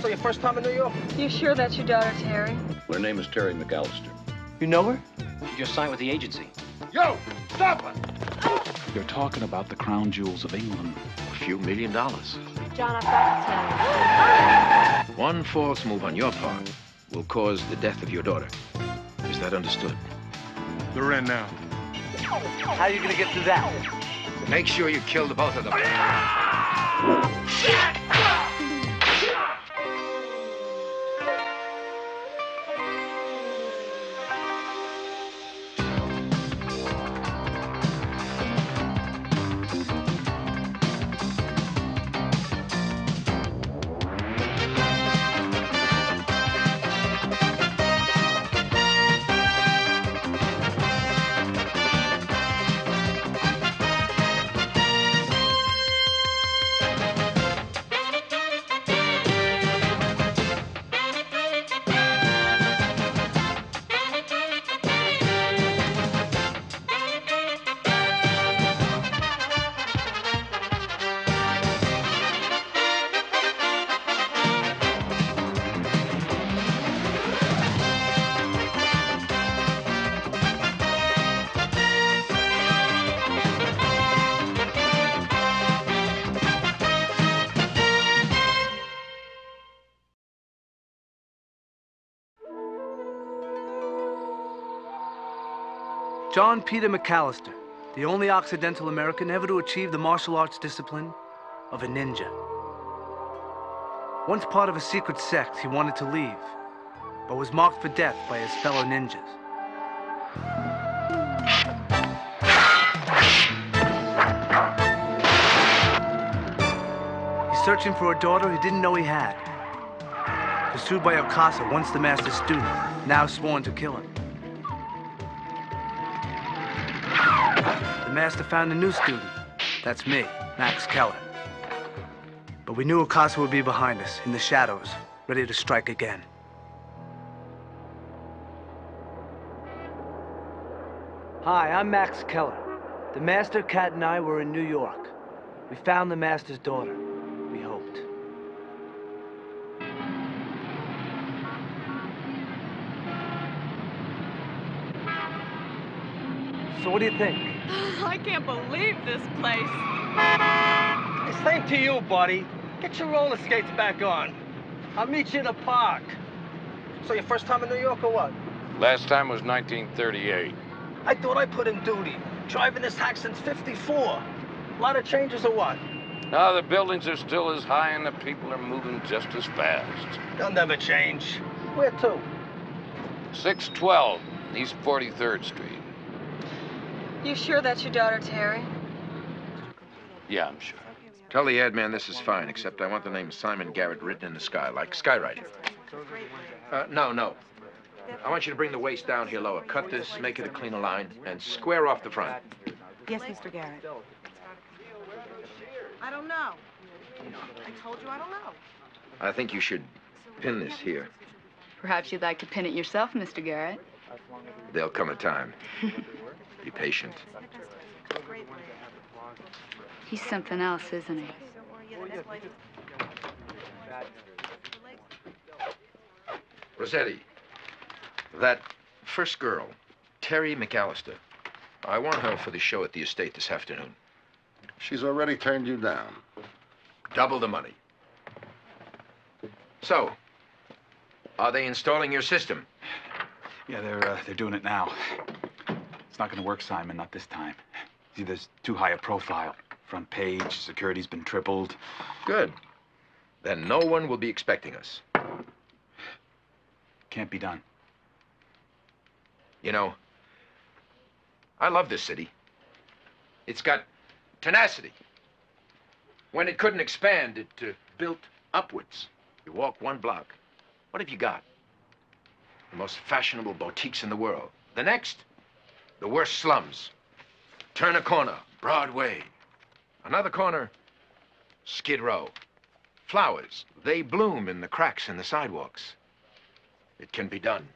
So your first time in New York? You sure that's your daughter, Terry? Her name is Terry McAllister. You know her? You just signed with the agency. Yo, stop it! They're talking about the crown jewels of England. A few $1 million. John, I've got to tell you. One false move on your part will cause the death of your daughter. Is that understood? They're in now. How are you gonna get through that? Make sure you kill the both of them. John Peter McAllister, the only Occidental American ever to achieve the martial arts discipline of a ninja. Once part of a secret sect, he wanted to leave, but was marked for death by his fellow ninjas. He's searching for a daughter he didn't know he had. Pursued by Okasa, once the master's student, now sworn to kill him. The master found a new student. That's me, Max Keller. But we knew Okasa would be behind us, in the shadows, ready to strike again. Hi, I'm Max Keller. The master, Cat, and I were in New York. We found the master's daughter. We hoped. So what do you think? I can't believe this place. Same to you, buddy. Get your roller skates back on. I'll meet you in the park. So your first time in New York or what? Last time was 1938. I thought I put in duty. Driving this hack since '54. A lot of changes or what? No, the buildings are still as high and the people are moving just as fast. They'll never change. Where to? 612 East 43rd Street. You sure that's your daughter, Terry? Yeah, I'm sure. Tell the ad man this is fine, except I want the name Simon Garrett written in the sky, like skywriting. No. I want you to bring the waist down here lower. Cut this, make it a cleaner line, and square off the front. Yes, Mr. Garrett. I don't know. I told you I don't know. I think you should pin this here. Perhaps you'd like to pin it yourself, Mr. Garrett. There'll come a time. Be patient. He's something else, isn't he? Rossetti, that first girl, Terry McAllister, I want her for the show at the estate this afternoon. She's already turned you down. Double the money. So, are they installing your system? Yeah, they're doing it now. It's not gonna work, Simon, not this time. See, there's too high a profile. Front page, security's been tripled. Good. Then no one will be expecting us. Can't be done. You know, I love this city. It's got tenacity. When it couldn't expand, it built upwards. You walk one block. What have you got? The most fashionable boutiques in the world. The next, the worst slums. Turn a corner, Broadway. Another corner, Skid Row. Flowers, they bloom in the cracks in the sidewalks. It can be done.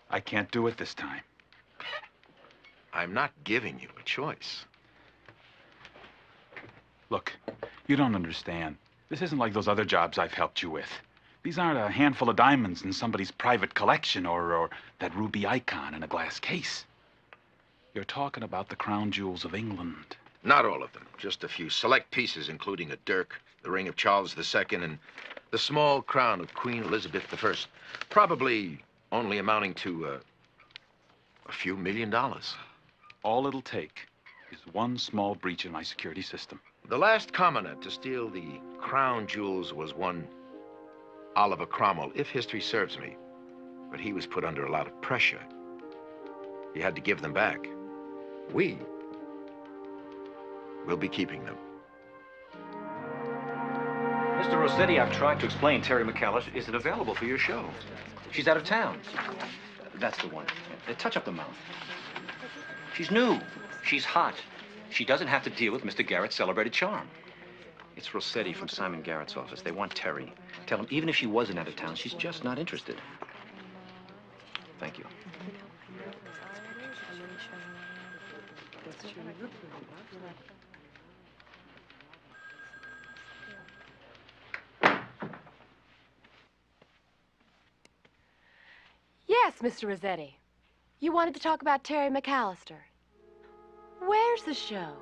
I can't do it this time. I'm not giving you a choice. Look, you don't understand. This isn't like those other jobs I've helped you with. These aren't a handful of diamonds in somebody's private collection or that ruby icon in a glass case. You're talking about the crown jewels of England. Not all of them, just a few select pieces, including a dirk, the ring of Charles II, and the small crown of Queen Elizabeth I. Probably only amounting to a few $1 million. All it'll take is one small breach in my security system. The last commoner to steal the crown jewels was one Oliver Cromwell, if history serves me. But he was put under a lot of pressure. He had to give them back. We will be keeping them. Mr. Rossetti, I've tried to explain Terry McAllister isn't available for your show. She's out of town. That's the one. Touch up the mouth. She's new. She's hot. She doesn't have to deal with Mr. Garrett's celebrated charm. It's Rossetti from Simon Garrett's office. They want Terry. Tell him even if she wasn't out of town, she's just not interested. Thank you. Yes, Mr. Rossetti. You wanted to talk about Terry McAllister. Where's the show?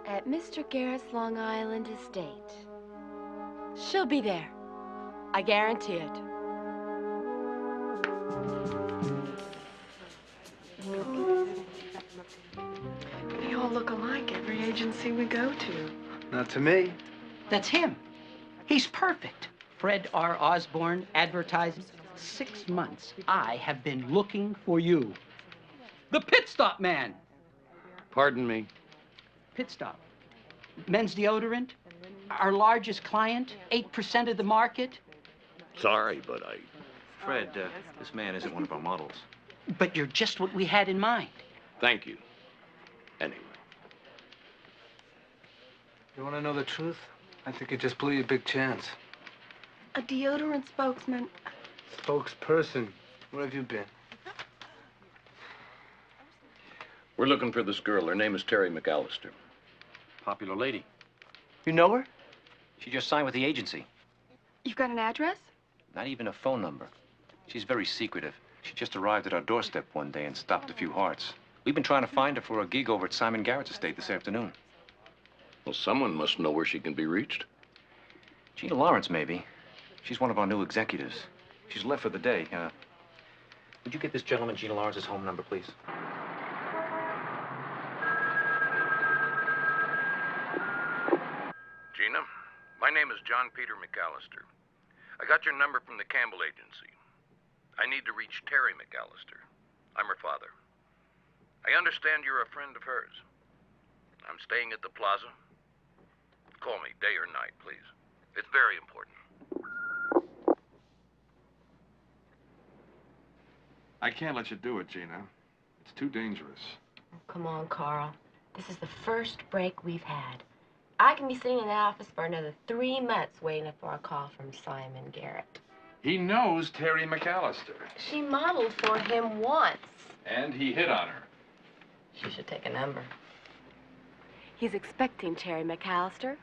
At Mr. Garrett's Long Island estate. She'll be there. I guarantee it. They all look alike, every agency we go to. Not to me. That's him. He's perfect. Fred R. Osborne, advertising. 6 months, I have been looking for you. The Pit Stop Man. Pardon me? Pit Stop. Men's deodorant. Our largest client, 8% of the market. Sorry, but I... Fred, this man isn't one of our models. But you're just what we had in mind. Thank you. Anyway. You want to know the truth? I think you just blew your big chance. A deodorant spokesman. Spokesperson. Where have you been? We're looking for this girl. Her name is Terry McAllister. Popular lady. You know her? She just signed with the agency. You've got an address? Not even a phone number. She's very secretive. She just arrived at our doorstep one day and stopped a few hearts. We've been trying to find her for a gig over at Simon Garrett's estate this afternoon. Well, someone must know where she can be reached. Gina Lawrence, maybe. She's one of our new executives. She's left for the day. Would you get this gentleman Gina Lawrence's home number, please? Gina, my name is John Peter McAllister. I got your number from the Campbell Agency. I need to reach Terry McAllister. I'm her father. I understand you're a friend of hers. I'm staying at the plaza. Call me day or night, please. It's very important. I can't let you do it, Gina. It's too dangerous. Oh, come on, Carl. This is the first break we've had. I can be sitting in that office for another 3 months waiting for a call from Simon Garrett. He knows Terry McAllister. She modeled for him once. And he hit on her. She should take a number. He's expecting Terry McAllister,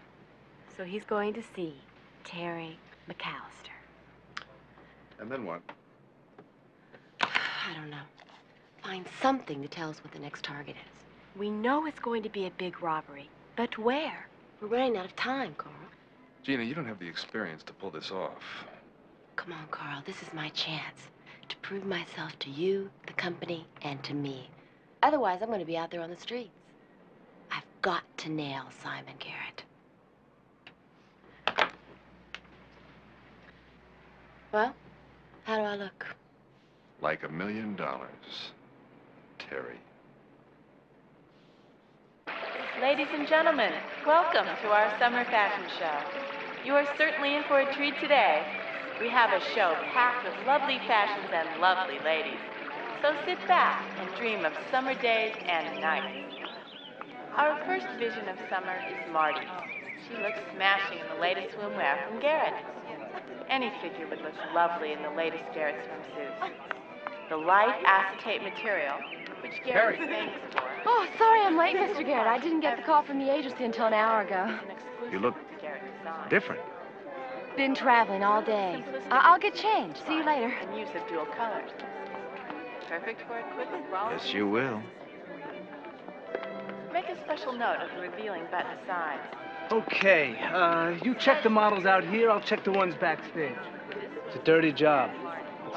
so he's going to see Terry McAllister. And then what? I don't know. Find something to tell us what the next target is. We know it's going to be a big robbery, but where? We're running out of time, Carl. Gina, you don't have the experience to pull this off. Come on, Carl. This is my chance to prove myself to you, the company, and to me. Otherwise, I'm going to be out there on the streets. I've got to nail Simon Garrett. Well, how do I look? Like $1 million, Terry. Ladies and gentlemen, welcome to our summer fashion show. You are certainly in for a treat today. We have a show packed with lovely fashions and lovely ladies. So sit back and dream of summer days and nights. Our first vision of summer is Marty. She looks smashing in the latest swimwear from Garrett. Any figure would look lovely in the latest Garrett swimsuit. The light acetate material, which Garrett is famous for. Oh, sorry I'm late, Mr. Garrett. I didn't get the call from the agency until an hour ago. You look design. Different. Been traveling all day. I'll get changed. See you later. And use of dual colors. Perfect for a quick rollicking. Yes, you will. Make a special note of the revealing button sides. Okay, you check the models out here, I'll check the ones backstage. It's a dirty job.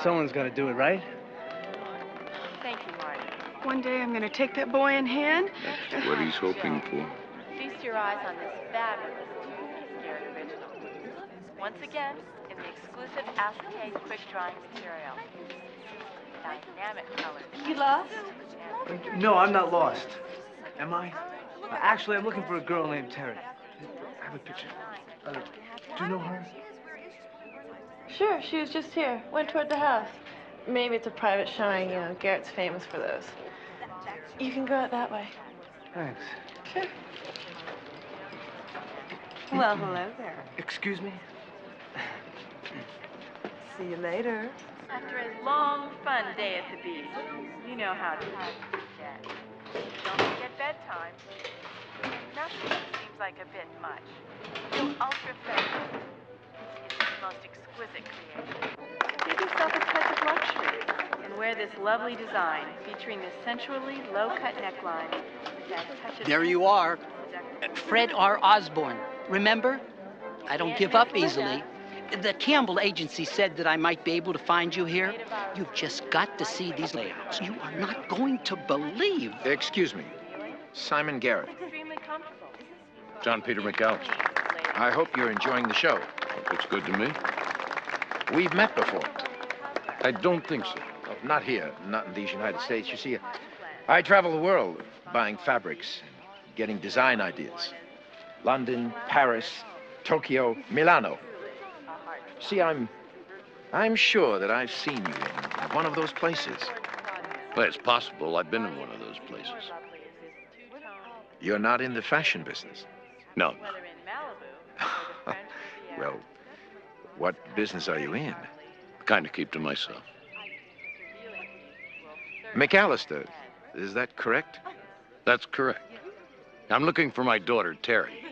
Someone's gonna do it, right? Thank you, Marty. One day I'm gonna take that boy in hand. That's what he's hoping for. Feast your eyes on this fabulous two-piece Garrett original. Once again, in the exclusive acetate quick drying material. Dynamic colors. You lost? No, I'm not lost. Am I? Actually, I'm looking for a girl named Terry. I have a picture. Do you know her? Sure, she was just here. Went toward the house. Maybe it's a private showing, you know, Garrett's famous for those. You can go out that way. Thanks. Sure. Well, hello there. Excuse me? See you later. After a long, fun day at the beach, you know how to get. Don't forget bedtime. Nothing seems like a bit much. Feel ultra feminine. It's the most exquisite creation. Give yourself a touch of luxury and wear this lovely design featuring this sensually low-cut neckline with that touch of... There you are. Fred R. Osborne. Remember? I don't give up easily. The Campbell agency said that I might be able to find you here. You've just got to see these layouts. You are not going to believe. Excuse me. Simon Garrett. Extremely comfortable. John Peter McAllister. I hope you're enjoying the show. Looks good to me. We've met before. I don't think so. Oh, not here, not in these United States. You see, I travel the world buying fabrics and getting design ideas. London, Paris, Tokyo, Milano. See, I'm sure that I've seen you in one of those places. Well, it's possible I've been in one of those places. You're not in the fashion business? No. Well, what business are you in? Kind of keep to myself. McAllister, is that correct? That's correct. I'm looking for my daughter, Terry.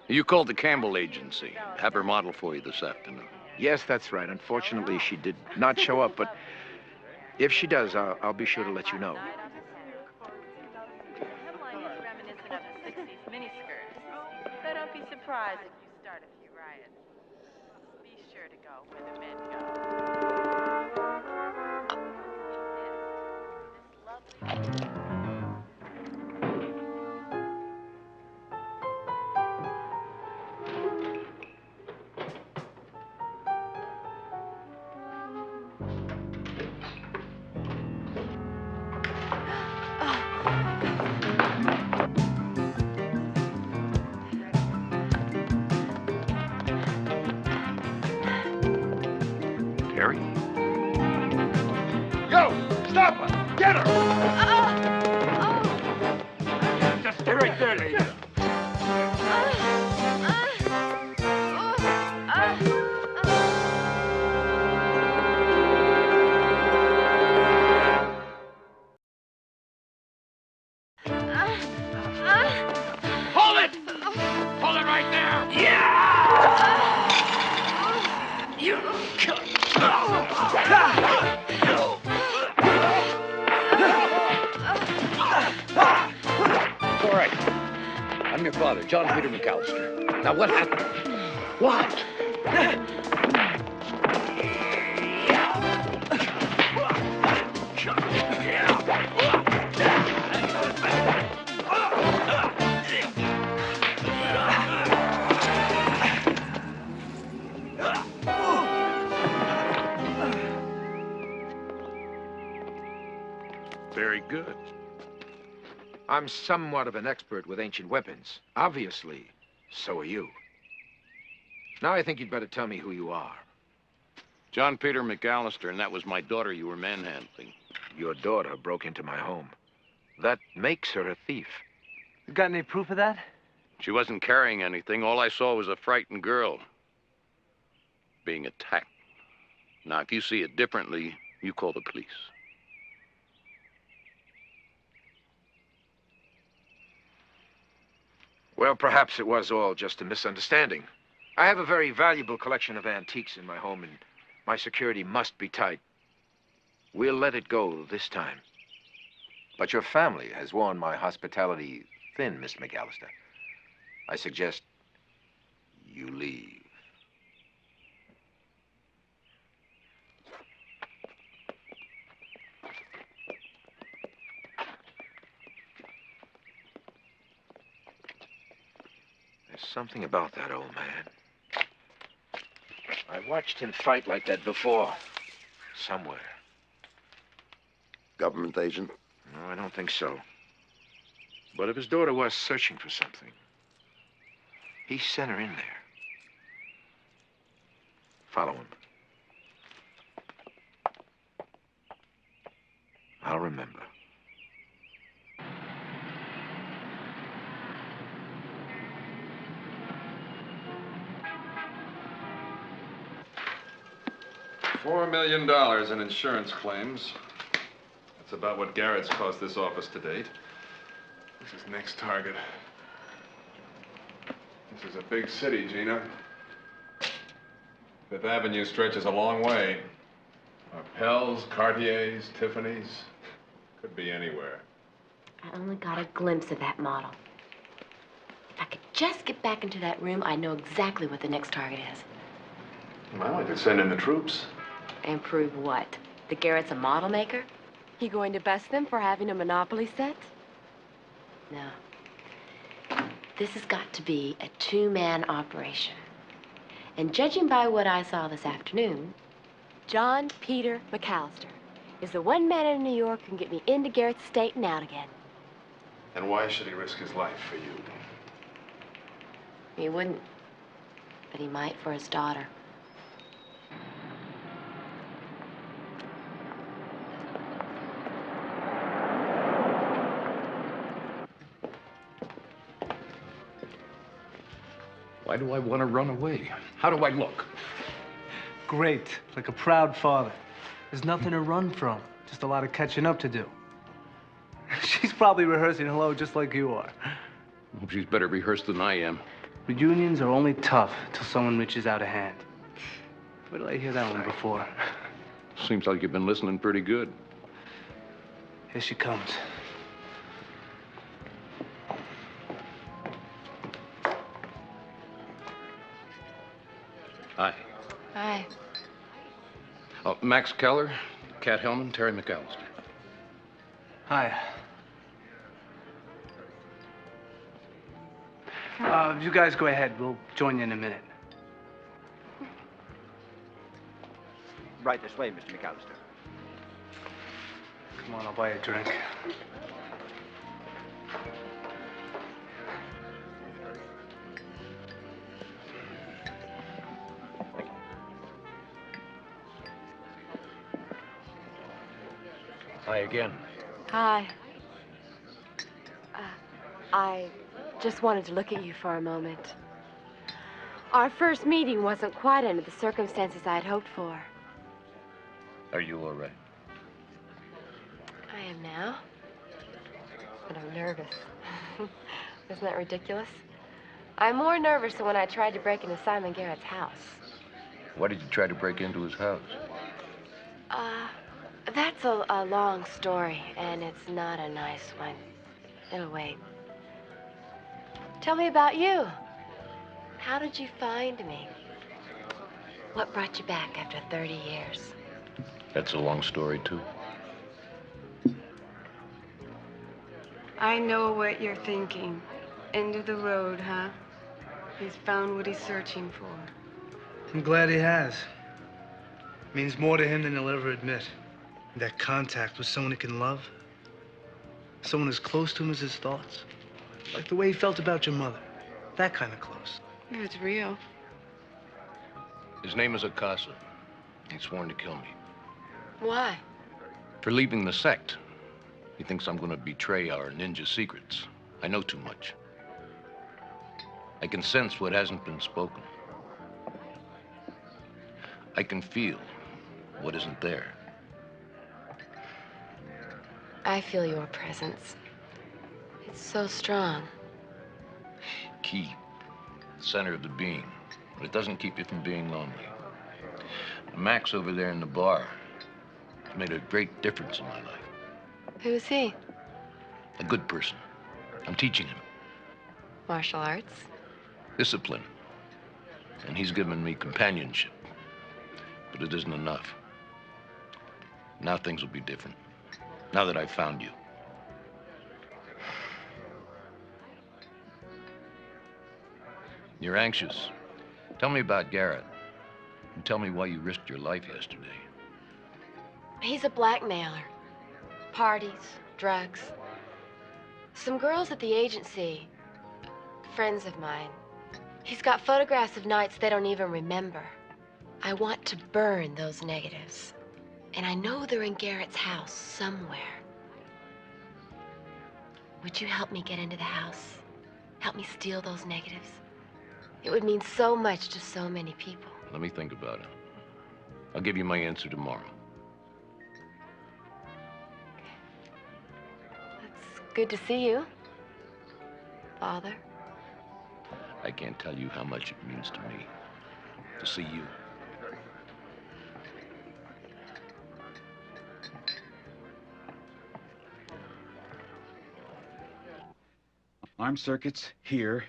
You called the Campbell agency. Have her model for you this afternoon. Yes, that's right. Unfortunately, she did not show up, but if she does, I'll be sure to let you know. Hemline is reminiscent of the 60s miniskirts, so don't be surprised if you start a few riots. Be sure to go where the men go. This lovely... Terry? Yo! Stop her! Get her! Just stay right there, lady. Hold it! Hold it right there! Yeah! You... All right. I'm your father, John Peter McAllister. Now, what happened? What? Very good. I'm somewhat of an expert with ancient weapons. Obviously, so are you. Now I think you'd better tell me who you are. John Peter McAllister, and that was my daughter you were manhandling. Your daughter broke into my home. That makes her a thief. You got any proof of that? She wasn't carrying anything. All I saw was a frightened girl being attacked. Now, if you see it differently, you call the police. Well, perhaps it was all just a misunderstanding. I have a very valuable collection of antiques in my home, and my security must be tight. We'll let it go this time. But your family has worn my hospitality thin, Miss McAllister. I suggest you leave. There's something about that old man. I watched him fight like that before. Somewhere. Government agent? No, I don't think so. But if his daughter was searching for something, he sent her in there. Follow him. I'll remember. $4 million in insurance claims. That's about what Garrett's cost this office to date. This is next target. This is a big city, Gina. Fifth Avenue stretches a long way. Appels, Cartiers, Tiffany's. Could be anywhere. I only got a glimpse of that model. If I could just get back into that room, I'd know exactly what the next target is. Well, I could send in the troops. And prove what? That Garrett's a model maker? He going to bust them for having a monopoly set? No. This has got to be a two-man operation. And judging by what I saw this afternoon, John Peter McAllister is the one man in New York who can get me into Garrett's estate and out again. And why should he risk his life for you? He wouldn't. But he might for his daughter. Why do I want to run away? How do I look? Great, like a proud father. There's nothing to run from, just a lot of catching up to do. She's probably rehearsing hello just like you are. Hope she's better rehearsed than I am. Reunions are only tough till someone reaches out a hand. Where did I hear that one before? Seems like you've been listening pretty good. Here she comes. Hi. Hi. Oh, Max Keller, Cat Hellman, Terry McAllister. Hi. You guys go ahead. We'll join you in a minute. Right this way, Mr. McAllister. Come on, I'll buy you a drink. Hi again. Hi. I just wanted to look at you for a moment. Our first meeting wasn't quite under the circumstances I'd hoped for. Are you all right? I am now. But I'm nervous. Isn't that ridiculous? I'm more nervous than when I tried to break into Simon Garrett's house. Why did you try to break into his house? That's a long story, and it's not a nice one. It'll wait. Tell me about you. How did you find me? What brought you back after 30 years? That's a long story, too. I know what you're thinking. End of the road, huh? He's found what he's searching for. I'm glad he has. Means more to him than he'll ever admit. That contact with someone he can love. Someone as close to him as his thoughts. Like the way he felt about your mother. That kind of close. Yeah, it's real. His name is Akasa. He's sworn to kill me. Why? For leaving the sect. He thinks I'm going to betray our ninja secrets. I know too much. I can sense what hasn't been spoken. I can feel what isn't there. I feel your presence. It's so strong. Key. Center of the being. but it doesn't keep you from being lonely. Max over there in the bar has made a great difference in my life. Who is he? A good person. I'm teaching him Martial arts? discipline. And he's given me companionship. But it isn't enough. Now things will be different. Now that I've found you. You're anxious. Tell me about Garrett. And tell me why you risked your life yesterday. He's a blackmailer. Parties, drugs. Some girls at the agency, friends of mine. He's got photographs of nights they don't even remember. I want to burn those negatives. And I know they're in Garrett's house somewhere. Would you help me get into the house? Help me steal those negatives? It would mean so much to so many people. Let me think about it. I'll give you my answer tomorrow. It's good to see you, Father. I can't tell you how much it means to me to see you. Alarm circuits here,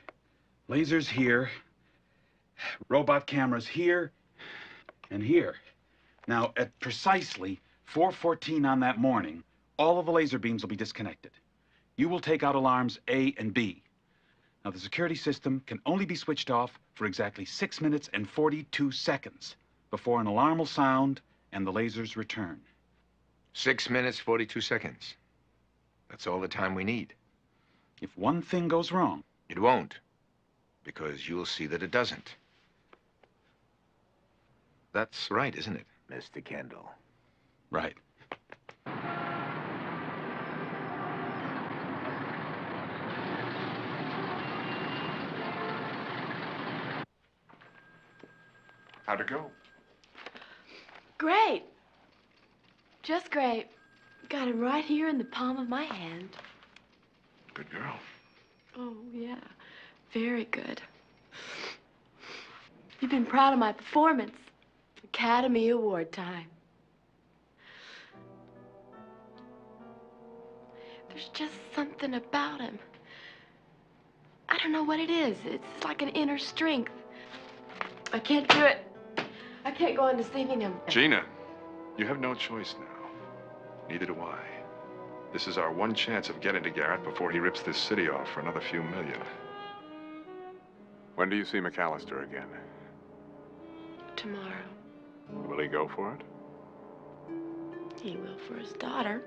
lasers here, robot cameras here, and here. Now, at precisely 4:14 on that morning, all of the laser beams will be disconnected. You will take out alarms A and B. Now, the security system can only be switched off for exactly 6 minutes and 42 seconds before an alarm will sound and the lasers return. 6 minutes, 42 seconds. That's all the time we need. If one thing goes wrong... It won't, because you'll see that it doesn't. That's right, isn't it? Mr. Kendall. Right. How'd it go? Great. Just great. Got him right here in the palm of my hand. Good girl. Oh, yeah. Very good. You've been proud of my performance. Academy Award time. There's just something about him. I don't know what it is. It's like an inner strength. I can't do it. I can't go on deceiving him. Gina, you have no choice now. Neither do I. This is our one chance of getting to Garrett before he rips this city off for another few million. When do you see McAllister again? Tomorrow. Will he go for it? He will for his daughter.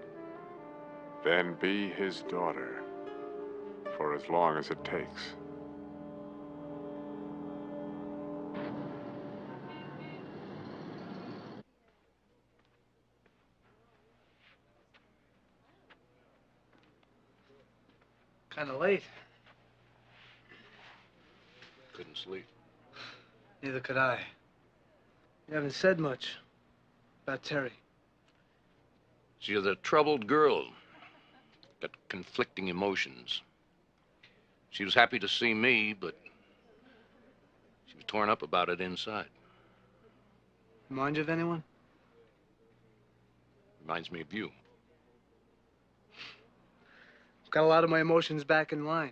Then be his daughter. For as long as it takes. Kind of late. Couldn't sleep. Neither could I. You haven't said much about Terry. She's a troubled girl. Got conflicting emotions. She was happy to see me, but she was torn up about it inside. Remind you of anyone? Reminds me of you. Got a lot of my emotions back in line,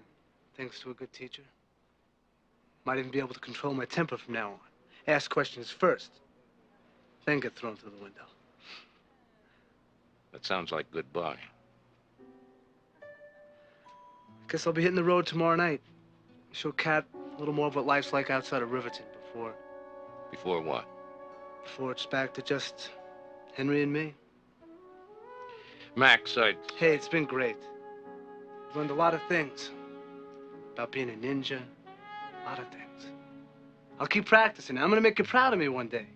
thanks to a good teacher. Might even be able to control my temper from now on. Ask questions first, then get thrown through the window. That sounds like goodbye. Guess I'll be hitting the road tomorrow night. Show Kat a little more of what life's like outside of Riverton before... Before what? Before it's back to just Henry and me. Max, Hey, it's been great. I've learned a lot of things. About being a ninja. A lot of things. I'll keep practicing. I'm gonna make you proud of me one day.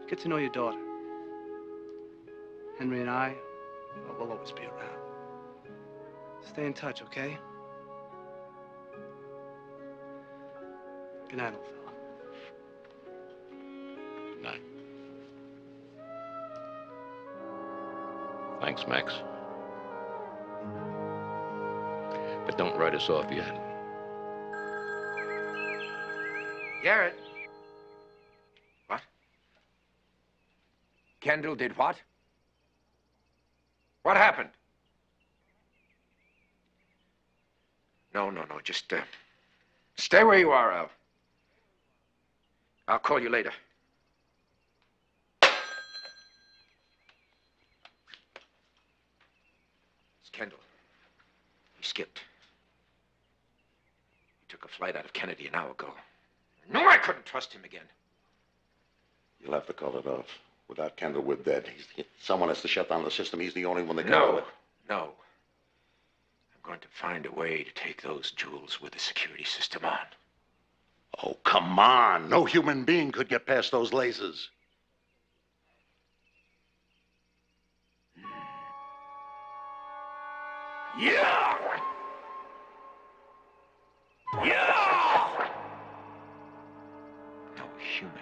Get to know your daughter. Henry and I, well, we'll always be around. Stay in touch, okay? Good night, old fella. Good night. Thanks, Max. But don't write us off yet. Garrett. What? Kendall did what? What happened? No. Just, stay where you are, Al. I'll call you later. It's Kendall. He skipped. He took a flight out of Kennedy an hour ago. I knew I couldn't trust him again. You'll have to call it off. Without Kendall, we're dead. Someone has to shut down the system. He's the only one that can do it. No. I'm going to find a way to take those jewels with the security system on. Oh, come on. No human being could get past those lasers. Yeah! Yeah! No human.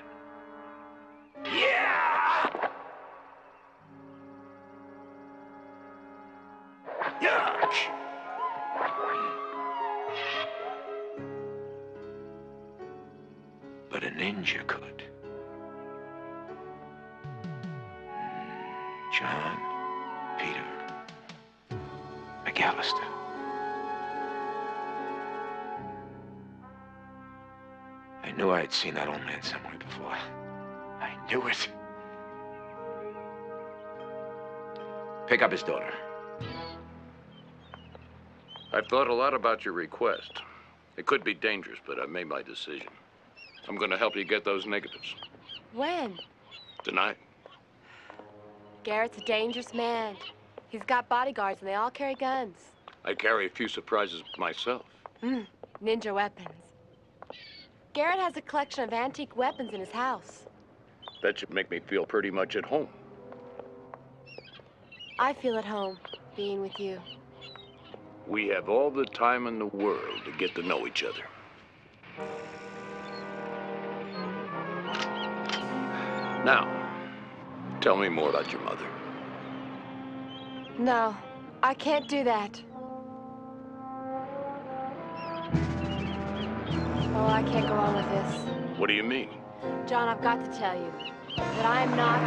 Yeah! Yeah! But a ninja could. John Peter McAllister. I knew I had seen that old man somewhere before. I knew it. Pick up his daughter. I've thought a lot about your request. It could be dangerous, but I've made my decision. I'm going to help you get those negatives. When? Tonight. Garrett's a dangerous man. He's got bodyguards and they all carry guns. I carry a few surprises myself. Ninja weapons. Garrett has a collection of antique weapons in his house. That should make me feel pretty much at home. I feel at home being with you. We have all the time in the world to get to know each other. Now, tell me more about your mother. No, I can't do that. Oh, I can't go on with this. What do you mean? John, I've got to tell you that I am not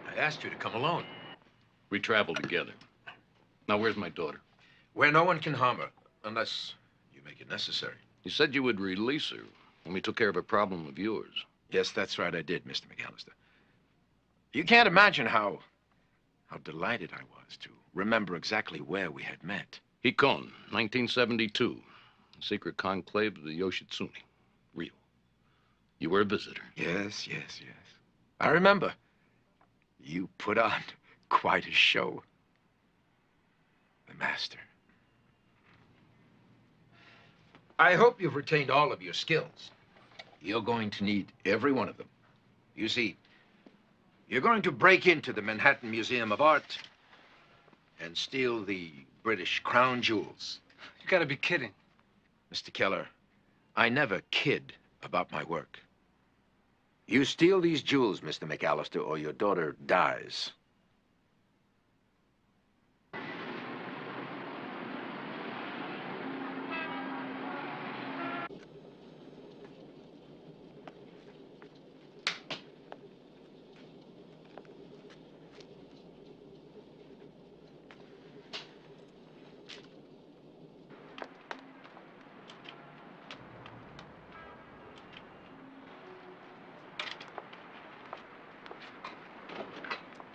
I asked you to come alone. We traveled together. Now, where's my daughter? Where no one can harm her, unless you make it necessary. You said you would release her when we took care of a problem of yours. Yes, that's right, I did, Mr. McAllister. You can't imagine how delighted I was to remember exactly where we had met. Hikon, 1972. Secret conclave of the Yoshitsune. Rio. You were a visitor. Yes. I remember. You put on quite a show. The master. I hope you've retained all of your skills. You're going to need every one of them. You see, you're going to break into the Manhattan Museum of Art and steal the British crown jewels. You gotta be kidding. Mr. Keller, I never kid about my work. You steal these jewels, Mr. McAllister, or your daughter dies.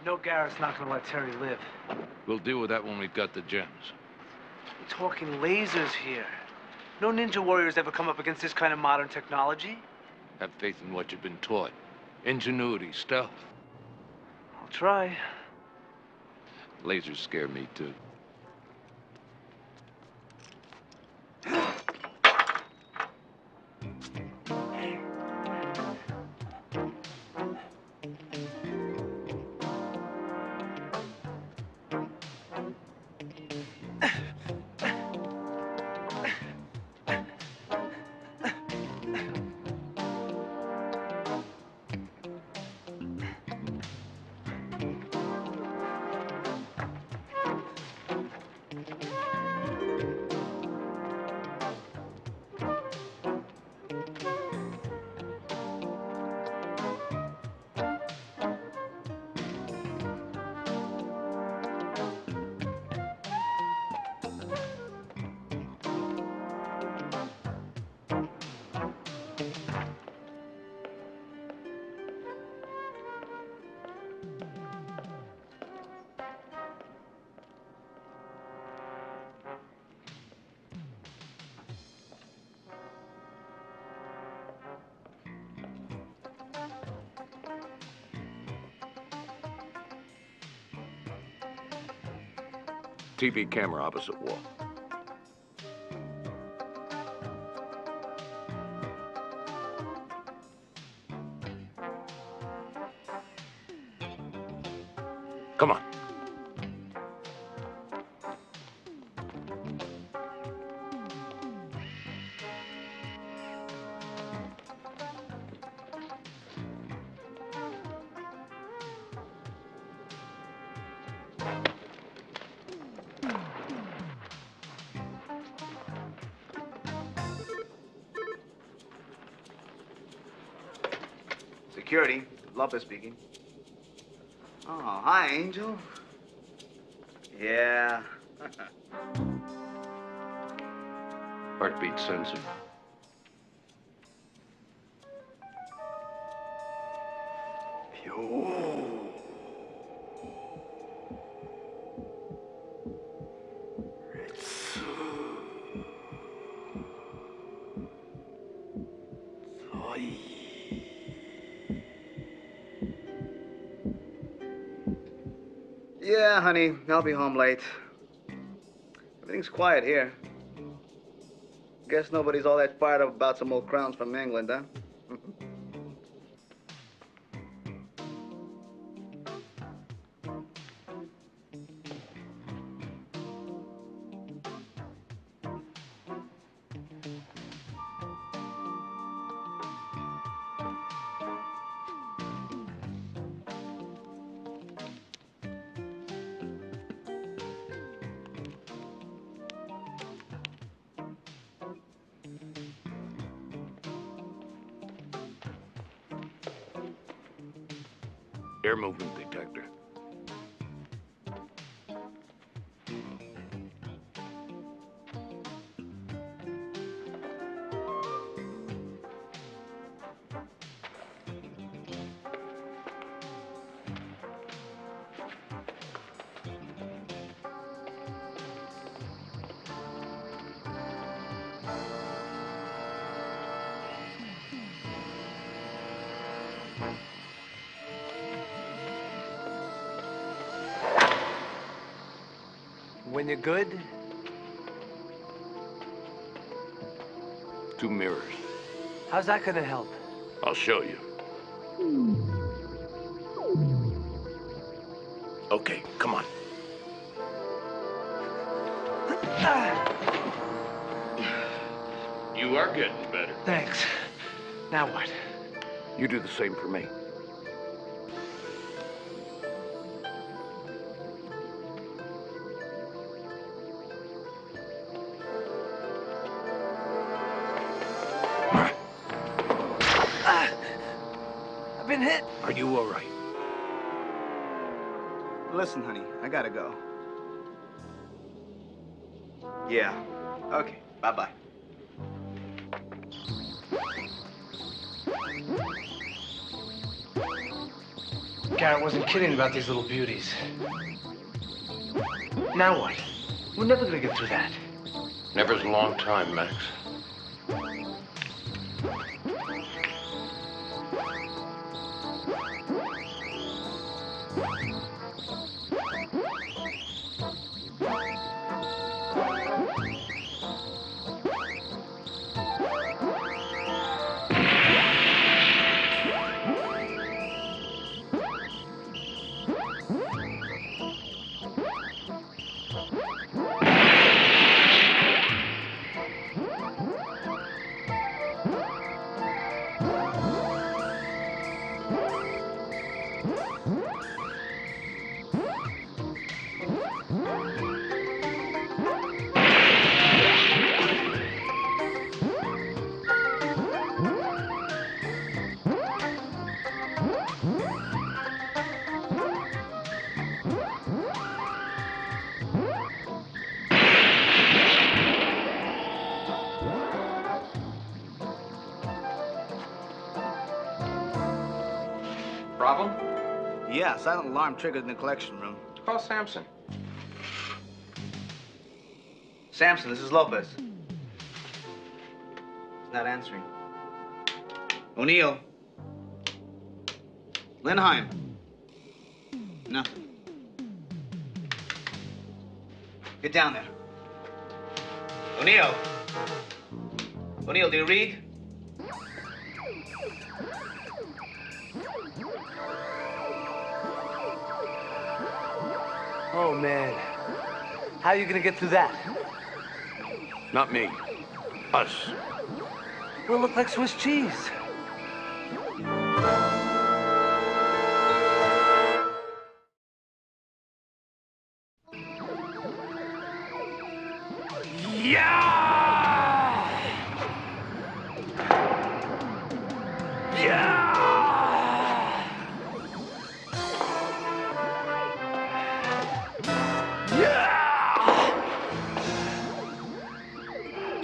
No, Garrett's not gonna let Terry live. We'll deal with that when we've got the gems. We're talking lasers here. No ninja warriors ever come up against this kind of modern technology. Have faith in what you've been taught. Ingenuity, stealth. I'll try. Lasers scare me, too. TV camera opposite wall. Come on. Security, Lopez speaking. Oh, hi, Angel. Yeah. Heartbeat sensor. Yeah, honey, I'll be home late. Everything's quiet here. Guess nobody's all that fired up about some old crowns from England, huh? Air movement detector. When you're good, 2 mirrors. how's that gonna help? I'll show you. Okay, come on. You are getting better. Thanks. Now what? You do the same for me. I've been hit. Are you all right? Listen, honey, I gotta go. Yeah. Okay, bye-bye. Garrett wasn't kidding about these little beauties. Now what? We're never gonna get through that. Never's a long time, Max. Yeah, silent alarm triggered in the collection room. Call Sampson. Samson, this is Lopez. He's not answering. O'Neill. Lindheim. Nothing. Get down there. O'Neill. O'Neill, do you read? Oh, man. How are you gonna get through that? Not me. Us. We'll look like Swiss cheese.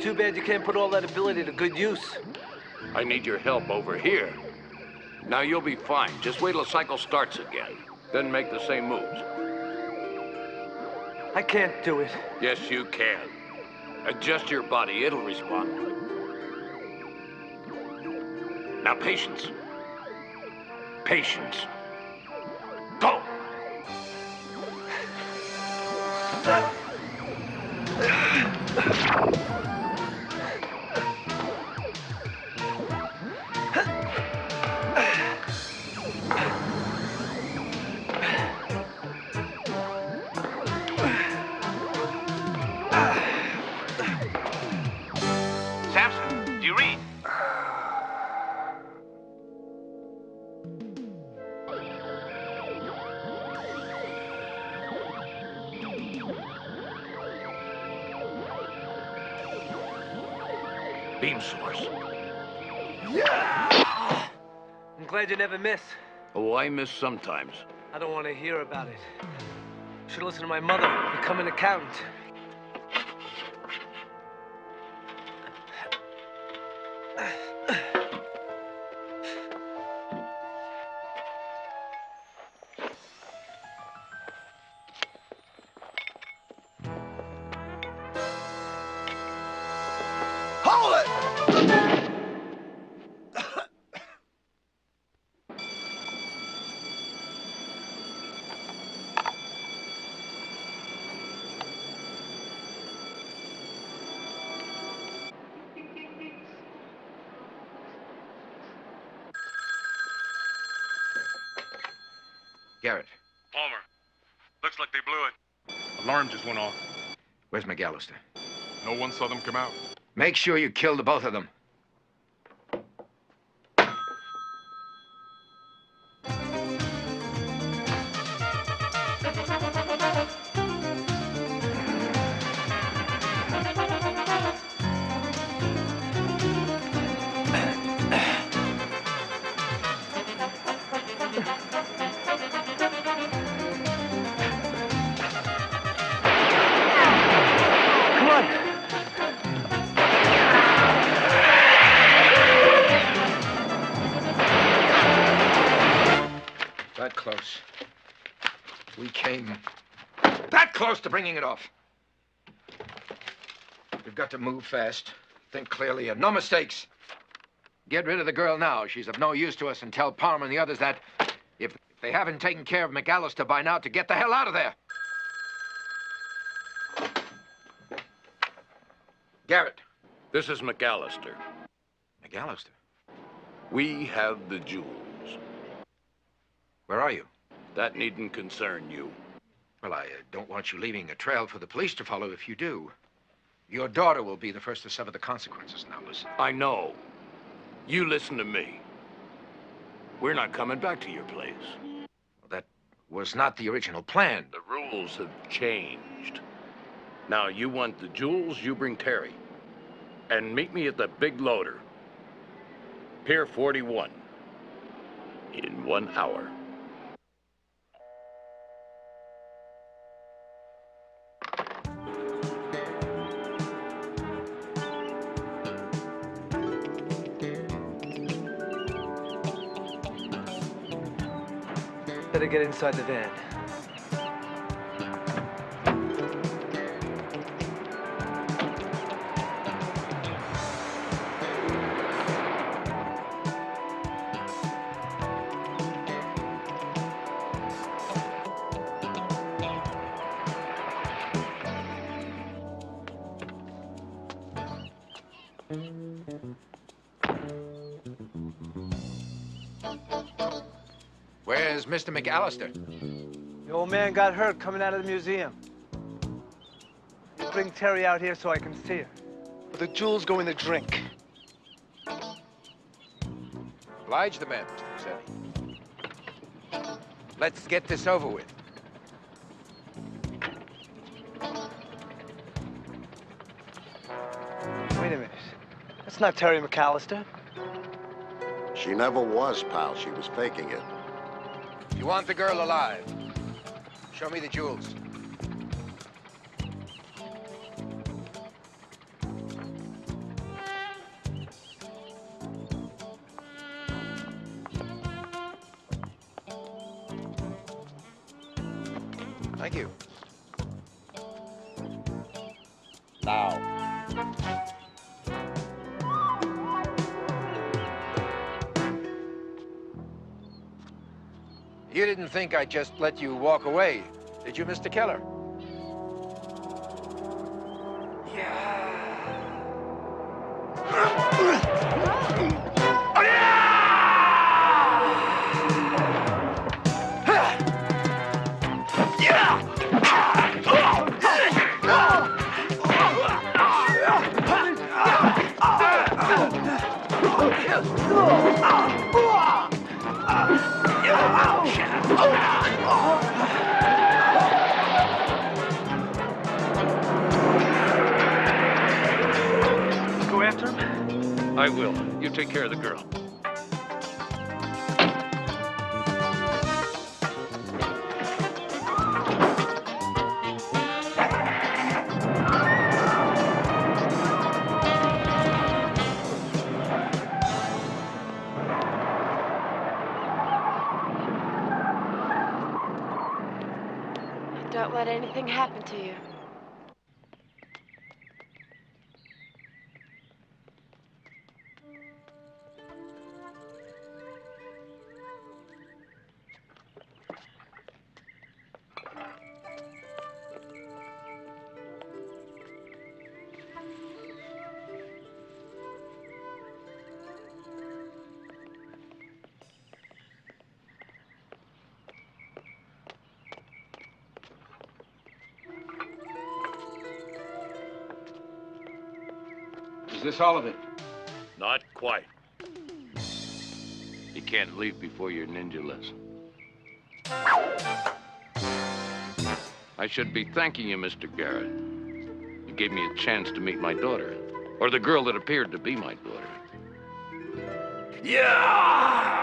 Too bad you can't put all that ability to good use. I need your help over here. Now you'll be fine. Just wait till the cycle starts again. Then make the same moves. I can't do it. Yes, you can. Adjust your body. It'll respond. Now, patience. Patience. Go! Samson, do you read? Beam source. I'm glad you never miss. Oh, I miss sometimes. I don't want to hear about it. You should listen to my mother, become an accountant. Hold it! Garrett, Palmer, looks like they blew it. Alarm just went off. where's McAllister? No one saw them come out. Make sure you kill the both of them. That close. We came that close to bringing it off. We've got to move fast, think clearly, and no mistakes. Get rid of the girl now. She's of no use to us, and tell Palmer and the others that if they haven't taken care of McAllister by now, to get the hell out of there. Garrett. This is McAllister. McAllister? We have the jewels. Where are you? That needn't concern you. Well, I don't want you leaving a trail for the police to follow if you do. Your daughter will be the first to suffer the consequences. Now, listen. I know. You listen to me. We're not coming back to your place. Well, that was not the original plan. The rules have changed. Now, you want the jewels, you bring Terry. And meet me at the big loader. Pier 41. In 1 hour. better get inside the van. Where's Mr. McAllister? The old man got hurt coming out of the museum. You bring Terry out here so I can see her. But the jewels go in the drink. Oblige the man, Mr. Rossetti. Let's get this over with. Wait a minute. That's not Terry McAllister. She never was, pal. She was faking it. You want the girl alive? Show me the jewels. Thank you. Now. You didn't think I'd just let you walk away, did you, Mr. Keller? Go after him? I will. You take care of the girl. Don't let anything happen to you. Is this all of it? Not quite. You can't leave before your ninja lesson. I should be thanking you, Mr. Garrett. You gave me a chance to meet my daughter. Or the girl that appeared to be my daughter. Yeah!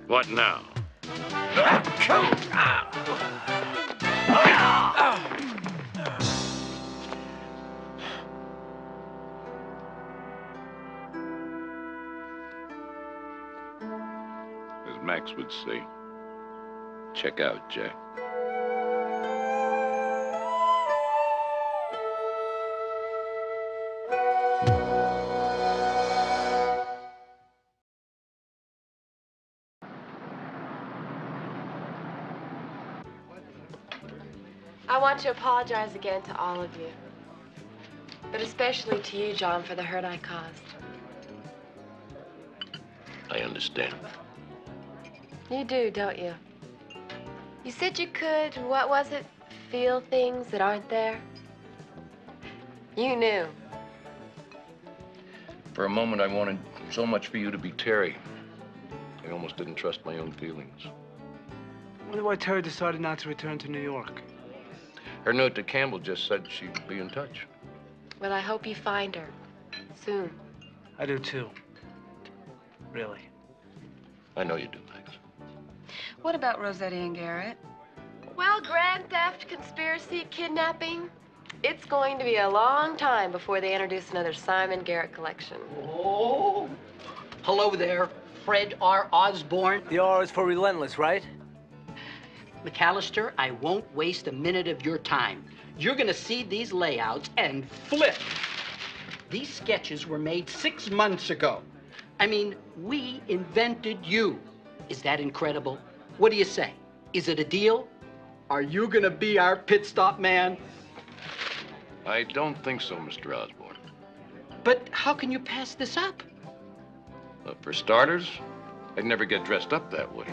What now? Is Mac folks would say. Check out, Jack. I want to apologize again to all of you. But especially to you, John, for the hurt I caused. I understand. You do, don't you? You said you could, what was it? Feel things that aren't there? You knew. For a moment, I wanted so much for you to be Terry. I almost didn't trust my own feelings. I wonder why Terry decided not to return to New York. Her note to Campbell just said she'd be in touch. Well, I hope you find her. Soon. I do, too. Really. I know you do, Max. What about Rossetti and Garrett? Well, grand theft, conspiracy, kidnapping. It's going to be a long time before they introduce another Simon Garrett collection. Oh. Hello there, Fred R. Osborne. The R is for relentless, right? McAllister, I won't waste a minute of your time. You're gonna see these layouts and flip. These sketches were made 6 months ago. I mean, we invented you. Is that incredible? What do you say? Is it a deal? Are you gonna be our pit stop man? I don't think so, Mr. Osborne. But how can you pass this up? For starters, I'd never get dressed up that way.